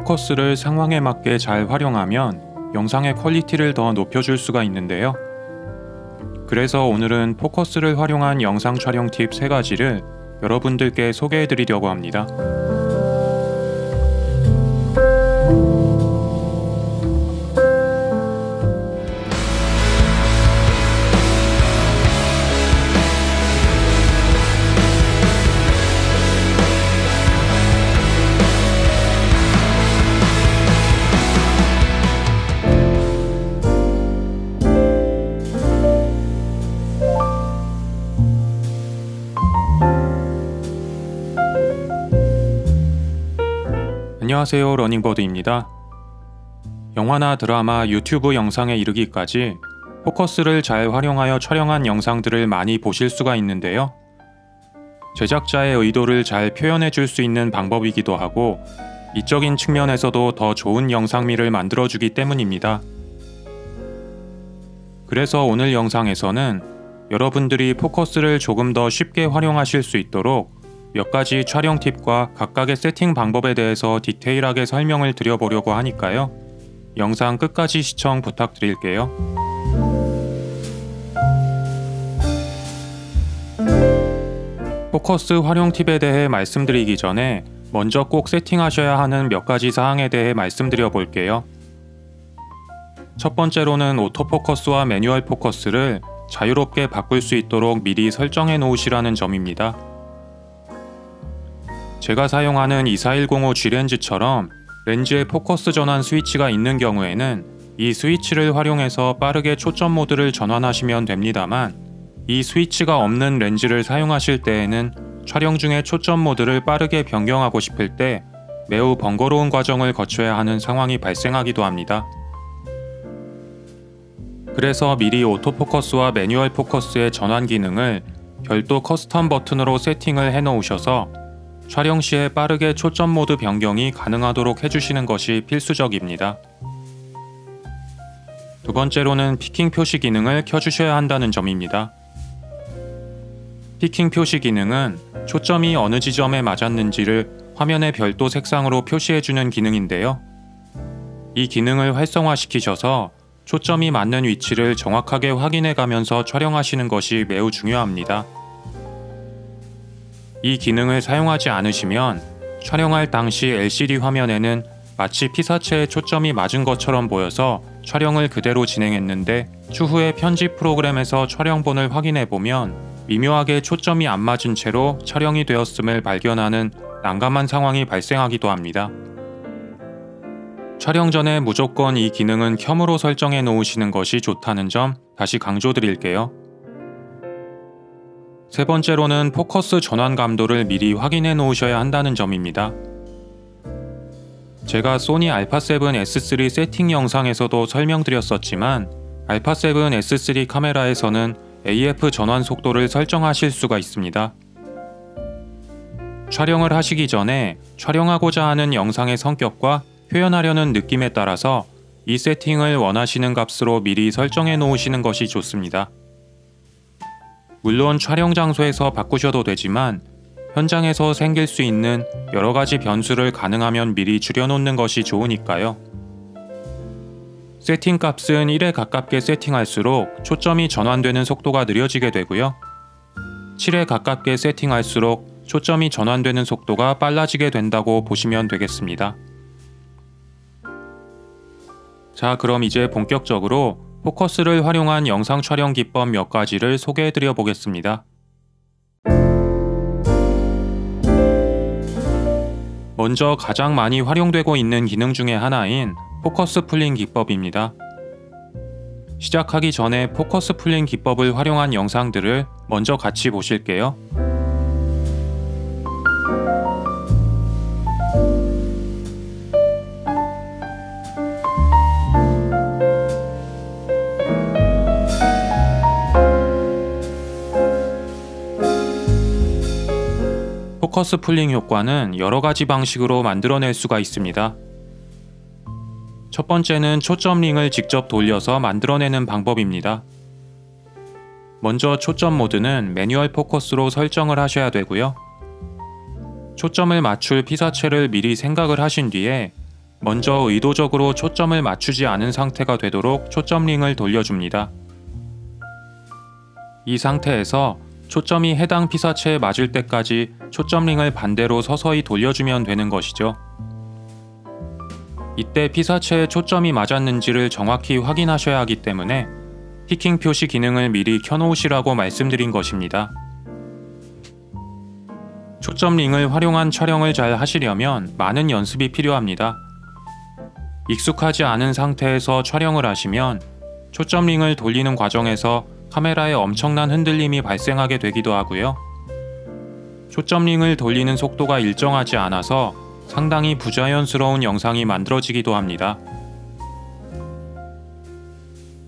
포커스를 상황에 맞게 잘 활용하면 영상의 퀄리티를 더 높여줄 수가 있는데요. 그래서 오늘은 포커스를 활용한 영상 촬영 팁 3가지를 여러분들께 소개해드리려고 합니다. 안녕하세요, 러닝버드입니다. 영화나 드라마, 유튜브 영상에 이르기까지 포커스를 잘 활용하여 촬영한 영상들을 많이 보실 수가 있는데요. 제작자의 의도를 잘 표현해 줄 수 있는 방법이기도 하고 이적인 측면에서도 더 좋은 영상미를 만들어주기 때문입니다. 그래서 오늘 영상에서는 여러분들이 포커스를 조금 더 쉽게 활용하실 수 있도록 몇 가지 촬영 팁과 각각의 세팅 방법에 대해서 디테일하게 설명을 드려보려고 하니까요. 영상 끝까지 시청 부탁드릴게요. 포커스 활용 팁에 대해 말씀드리기 전에 먼저 꼭 세팅하셔야 하는 몇 가지 사항에 대해 말씀드려 볼게요. 첫 번째로는 오토포커스와 매뉴얼 포커스를 자유롭게 바꿀 수 있도록 미리 설정해 놓으시라는 점입니다. 제가 사용하는 2410G 렌즈처럼 렌즈에 포커스 전환 스위치가 있는 경우에는 이 스위치를 활용해서 빠르게 초점 모드를 전환하시면 됩니다만, 이 스위치가 없는 렌즈를 사용하실 때에는 촬영 중에 초점 모드를 빠르게 변경하고 싶을 때 매우 번거로운 과정을 거쳐야 하는 상황이 발생하기도 합니다. 그래서 미리 오토포커스와 매뉴얼 포커스의 전환 기능을 별도 커스텀 버튼으로 세팅을 해 놓으셔서 촬영 시에 빠르게 초점 모드 변경이 가능하도록 해주시는 것이 필수적입니다. 두 번째로는 피킹 표시 기능을 켜주셔야 한다는 점입니다. 피킹 표시 기능은 초점이 어느 지점에 맞았는지를 화면에 별도 색상으로 표시해주는 기능인데요. 이 기능을 활성화시키셔서 초점이 맞는 위치를 정확하게 확인해 가면서 촬영하시는 것이 매우 중요합니다. 이 기능을 사용하지 않으시면 촬영할 당시 LCD 화면에는 마치 피사체에 초점이 맞은 것처럼 보여서 촬영을 그대로 진행했는데 추후에 편집 프로그램에서 촬영본을 확인해보면 미묘하게 초점이 안 맞은 채로 촬영이 되었음을 발견하는 난감한 상황이 발생하기도 합니다. 촬영 전에 무조건 이 기능은 켬으로 설정해 놓으시는 것이 좋다는 점 다시 강조드릴게요. 세 번째로는 포커스 전환 감도를 미리 확인해 놓으셔야 한다는 점입니다. 제가 소니 α7S3 세팅 영상에서도 설명드렸었지만 α7 S3 카메라에서는 AF 전환 속도를 설정하실 수가 있습니다. 촬영을 하시기 전에 촬영하고자 하는 영상의 성격과 표현하려는 느낌에 따라서 이 세팅을 원하시는 값으로 미리 설정해 놓으시는 것이 좋습니다. 물론 촬영 장소에서 바꾸셔도 되지만 현장에서 생길 수 있는 여러가지 변수를 가능하면 미리 줄여놓는 것이 좋으니까요. 세팅 값은 1에 가깝게 세팅할수록 초점이 전환되는 속도가 느려지게 되고요. 7에 가깝게 세팅할수록 초점이 전환되는 속도가 빨라지게 된다고 보시면 되겠습니다. 자, 그럼 이제 본격적으로 포커스를 활용한 영상 촬영 기법 몇 가지를 소개해드려 보겠습니다. 먼저 가장 많이 활용되고 있는 기능 중에 하나인 포커스 풀링 기법입니다. 시작하기 전에 포커스 풀링 기법을 활용한 영상들을 먼저 같이 보실게요. 포커스 풀링 효과는 여러가지 방식으로 만들어낼 수가 있습니다. 첫 번째는 초점 링을 직접 돌려서 만들어내는 방법입니다. 먼저 초점 모드는 매뉴얼 포커스로 설정을 하셔야 되고요. 초점을 맞출 피사체를 미리 생각을 하신 뒤에 먼저 의도적으로 초점을 맞추지 않은 상태가 되도록 초점링을 돌려줍니다. 이 상태에서 초점이 해당 피사체에 맞을 때까지 초점링을 반대로 서서히 돌려주면 되는 것이죠. 이때 피사체에 초점이 맞았는지를 정확히 확인하셔야 하기 때문에 피킹 표시 기능을 미리 켜놓으시라고 말씀드린 것입니다. 초점링을 활용한 촬영을 잘 하시려면 많은 연습이 필요합니다. 익숙하지 않은 상태에서 촬영을 하시면 초점링을 돌리는 과정에서 카메라에 엄청난 흔들림이 발생하게 되기도 하고요. 초점링을 돌리는 속도가 일정하지 않아서 상당히 부자연스러운 영상이 만들어지기도 합니다.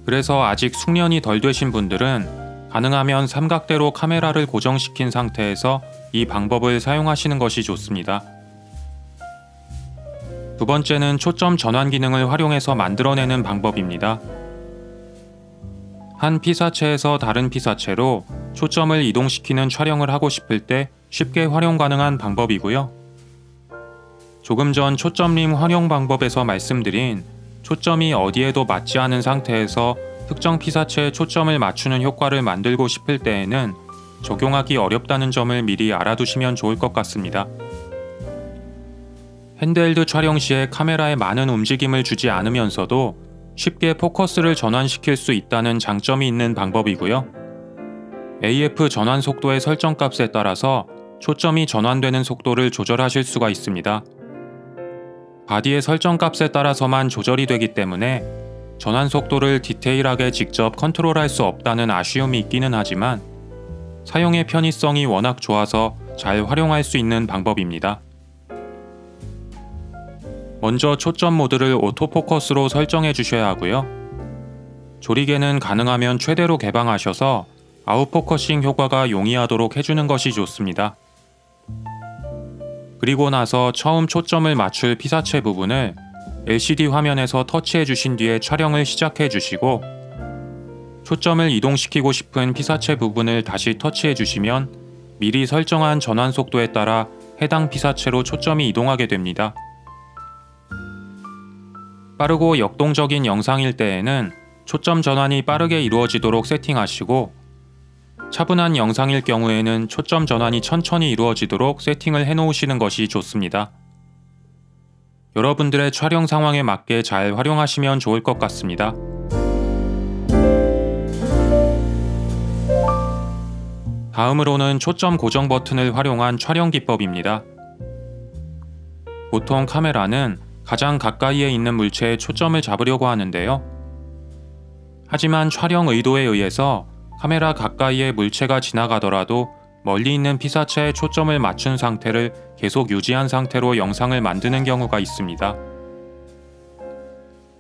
그래서 아직 숙련이 덜 되신 분들은 가능하면 삼각대로 카메라를 고정시킨 상태에서 이 방법을 사용하시는 것이 좋습니다. 두 번째는 초점 전환 기능을 활용해서 만들어내는 방법입니다. 한 피사체에서 다른 피사체로 초점을 이동시키는 촬영을 하고 싶을 때 쉽게 활용 가능한 방법이고요. 조금 전 초점링 활용 방법에서 말씀드린 초점이 어디에도 맞지 않은 상태에서 특정 피사체에 초점을 맞추는 효과를 만들고 싶을 때에는 적용하기 어렵다는 점을 미리 알아두시면 좋을 것 같습니다. 핸드헬드 촬영 시에 카메라에 많은 움직임을 주지 않으면서도 쉽게 포커스를 전환시킬 수 있다는 장점이 있는 방법이고요. AF 전환 속도의 설정값에 따라서 초점이 전환되는 속도를 조절하실 수가 있습니다. 바디의 설정값에 따라서만 조절이 되기 때문에 전환 속도를 디테일하게 직접 컨트롤할 수 없다는 아쉬움이 있기는 하지만 사용의 편의성이 워낙 좋아서 잘 활용할 수 있는 방법입니다. 먼저 초점 모드를 오토포커스로 설정해 주셔야 하고요. 조리개는 가능하면 최대로 개방하셔서 아웃포커싱 효과가 용이하도록 해주는 것이 좋습니다. 그리고 나서 처음 초점을 맞출 피사체 부분을 LCD 화면에서 터치해 주신 뒤에 촬영을 시작해 주시고 초점을 이동시키고 싶은 피사체 부분을 다시 터치해 주시면 미리 설정한 전환 속도에 따라 해당 피사체로 초점이 이동하게 됩니다. 빠르고 역동적인 영상일 때에는 초점 전환이 빠르게 이루어지도록 세팅하시고 차분한 영상일 경우에는 초점 전환이 천천히 이루어지도록 세팅을 해놓으시는 것이 좋습니다. 여러분들의 촬영 상황에 맞게 잘 활용하시면 좋을 것 같습니다. 다음으로는 초점 고정 버튼을 활용한 촬영 기법입니다. 보통 카메라는 가장 가까이에 있는 물체에 초점을 잡으려고 하는데요. 하지만 촬영 의도에 의해서 카메라 가까이에 물체가 지나가더라도 멀리 있는 피사체에 초점을 맞춘 상태를 계속 유지한 상태로 영상을 만드는 경우가 있습니다.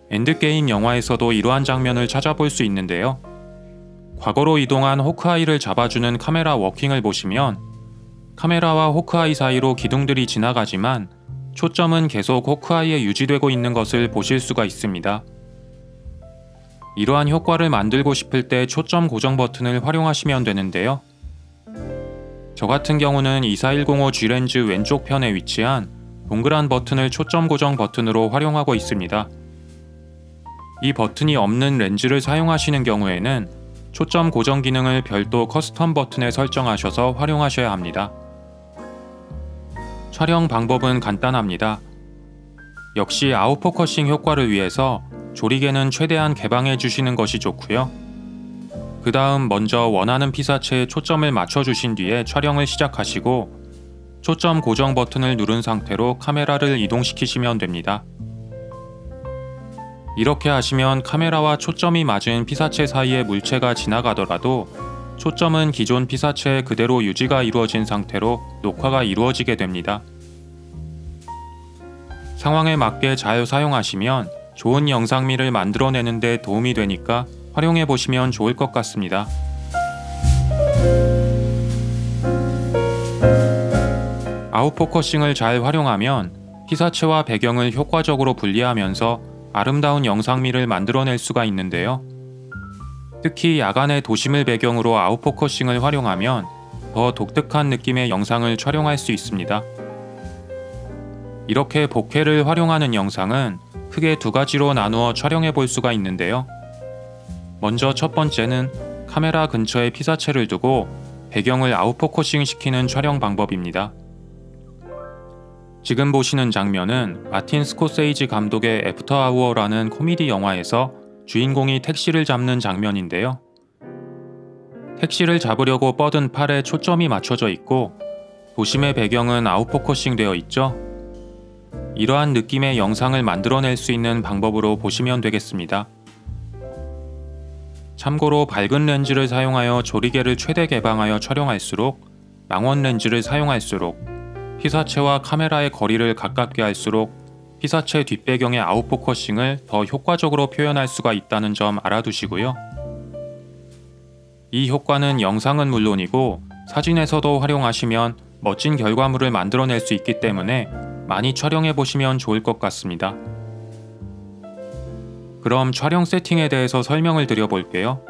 엔드게임 영화에서도 이러한 장면을 찾아볼 수 있는데요. 과거로 이동한 호크아이를 잡아주는 카메라 워킹을 보시면 카메라와 호크아이 사이로 기둥들이 지나가지만 초점은 계속 호크아이에 유지되고 있는 것을 보실 수가 있습니다. 이러한 효과를 만들고 싶을 때 초점 고정 버튼을 활용하시면 되는데요. 저 같은 경우는 2410 G 렌즈 왼쪽 편에 위치한 동그란 버튼을 초점 고정 버튼으로 활용하고 있습니다. 이 버튼이 없는 렌즈를 사용하시는 경우에는 초점 고정 기능을 별도 커스텀 버튼에 설정하셔서 활용하셔야 합니다. 촬영 방법은 간단합니다. 역시 아웃포커싱 효과를 위해서 조리개는 최대한 개방해 주시는 것이 좋고요. 그 다음 먼저 원하는 피사체에 초점을 맞춰주신 뒤에 촬영을 시작하시고 초점 고정 버튼을 누른 상태로 카메라를 이동시키시면 됩니다. 이렇게 하시면 카메라와 초점이 맞은 피사체 사이에 물체가 지나가더라도 초점은 기존 피사체에 그대로 유지가 이루어진 상태로 녹화가 이루어지게 됩니다. 상황에 맞게 잘 사용하시면 좋은 영상미를 만들어내는 데 도움이 되니까 활용해 보시면 좋을 것 같습니다. 아웃포커싱을 잘 활용하면 피사체와 배경을 효과적으로 분리하면서 아름다운 영상미를 만들어낼 수가 있는데요. 특히 야간의 도심을 배경으로 아웃포커싱을 활용하면 더 독특한 느낌의 영상을 촬영할 수 있습니다. 이렇게 보케를 활용하는 영상은 크게 두 가지로 나누어 촬영해 볼 수가 있는데요. 먼저 첫 번째는 카메라 근처에 피사체를 두고 배경을 아웃포커싱 시키는 촬영 방법입니다. 지금 보시는 장면은 마틴 스코세이지 감독의 애프터 아워라는 코미디 영화에서 주인공이 택시를 잡는 장면인데요. 택시를 잡으려고 뻗은 팔에 초점이 맞춰져 있고 도심의 배경은 아웃포커싱 되어 있죠. 이러한 느낌의 영상을 만들어낼 수 있는 방법으로 보시면 되겠습니다. 참고로 밝은 렌즈를 사용하여 조리개를 최대 개방하여 촬영할수록, 망원 렌즈를 사용할수록, 피사체와 카메라의 거리를 가깝게 할수록 피사체 뒷배경의 아웃포커싱을 더 효과적으로 표현할 수가 있다는 점 알아두시고요. 이 효과는 영상은 물론이고 사진에서도 활용하시면 멋진 결과물을 만들어낼 수 있기 때문에 많이 촬영해 보시면 좋을 것 같습니다. 그럼 촬영 세팅에 대해서 설명을 드려볼게요.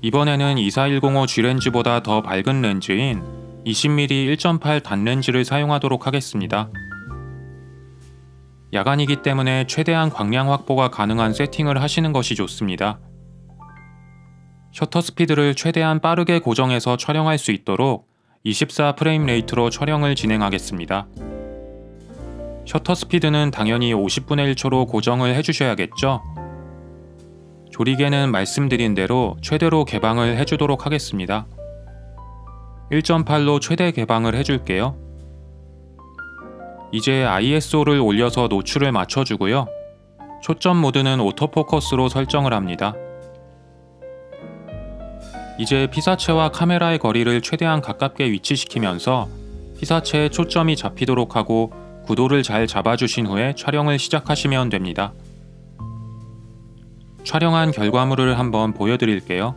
이번에는 2410 G렌즈보다 더 밝은 렌즈인 20mm 1.8 단렌즈를 사용하도록 하겠습니다. 야간이기 때문에 최대한 광량 확보가 가능한 세팅을 하시는 것이 좋습니다. 셔터 스피드를 최대한 빠르게 고정해서 촬영할 수 있도록 24프레임 레이트로 촬영을 진행하겠습니다. 셔터 스피드는 당연히 50분의 1초로 고정을 해주셔야겠죠? 조리개는 말씀드린 대로 최대로 개방을 해주도록 하겠습니다. 1.8로 최대 개방을 해줄게요. 이제 ISO를 올려서 노출을 맞춰주고요. 초점 모드는 오토포커스로 설정을 합니다. 이제 피사체와 카메라의 거리를 최대한 가깝게 위치시키면서 피사체에 초점이 잡히도록 하고 구도를 잘 잡아주신 후에 촬영을 시작하시면 됩니다. 촬영한 결과물을 한번 보여드릴게요.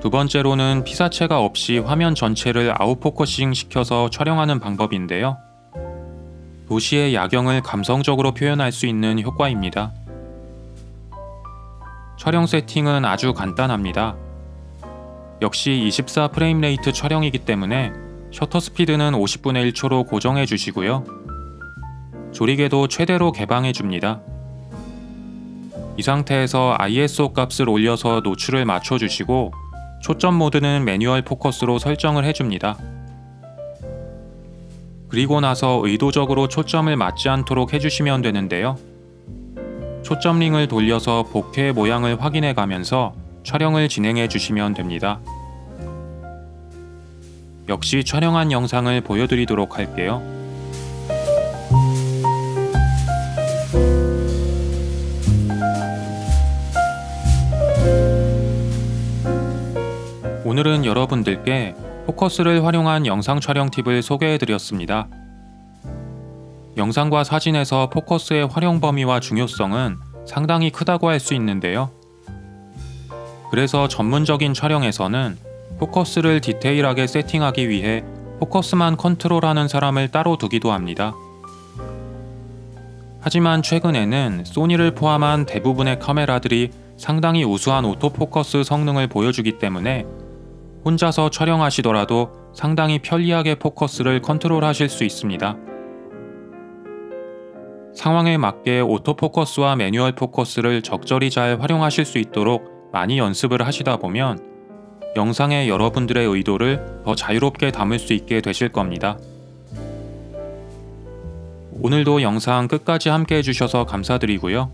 두 번째로는 피사체가 없이 화면 전체를 아웃포커싱 시켜서 촬영하는 방법인데요. 도시의 야경을 감성적으로 표현할 수 있는 효과입니다. 촬영 세팅은 아주 간단합니다. 역시 24프레임 레이트 촬영이기 때문에 셔터 스피드는 50분의 1초로 고정해 주시고요. 조리개도 최대로 개방해 줍니다. 이 상태에서 ISO 값을 올려서 노출을 맞춰 주시고 초점 모드는 매뉴얼 포커스로 설정을 해줍니다. 그리고 나서 의도적으로 초점을 맞지 않도록 해주시면 되는데요. 초점 링을 돌려서 보케의 모양을 확인해 가면서 촬영을 진행해 주시면 됩니다. 역시 촬영한 영상을 보여드리도록 할게요. 오늘은 여러분들께 포커스를 활용한 영상 촬영 팁을 소개해드렸습니다. 영상과 사진에서 포커스의 활용 범위와 중요성은 상당히 크다고 할 수 있는데요. 그래서 전문적인 촬영에서는 포커스를 디테일하게 세팅하기 위해 포커스만 컨트롤하는 사람을 따로 두기도 합니다. 하지만 최근에는 소니를 포함한 대부분의 카메라들이 상당히 우수한 오토포커스 성능을 보여주기 때문에 혼자서 촬영하시더라도 상당히 편리하게 포커스를 컨트롤하실 수 있습니다. 상황에 맞게 오토포커스와 매뉴얼 포커스를 적절히 잘 활용하실 수 있도록 많이 연습을 하시다 보면 영상에 여러분들의 의도를 더 자유롭게 담을 수 있게 되실 겁니다. 오늘도 영상 끝까지 함께 해주셔서 감사드리고요.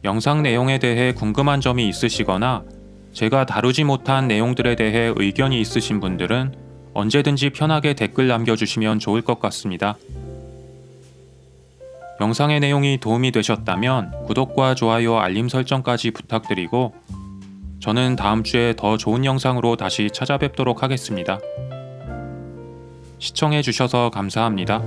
영상 내용에 대해 궁금한 점이 있으시거나 제가 다루지 못한 내용들에 대해 의견이 있으신 분들은 언제든지 편하게 댓글 남겨주시면 좋을 것 같습니다. 영상의 내용이 도움이 되셨다면 구독과 좋아요, 알림 설정까지 부탁드리고 저는 다음 주에 더 좋은 영상으로 다시 찾아뵙도록 하겠습니다. 시청해주셔서 감사합니다.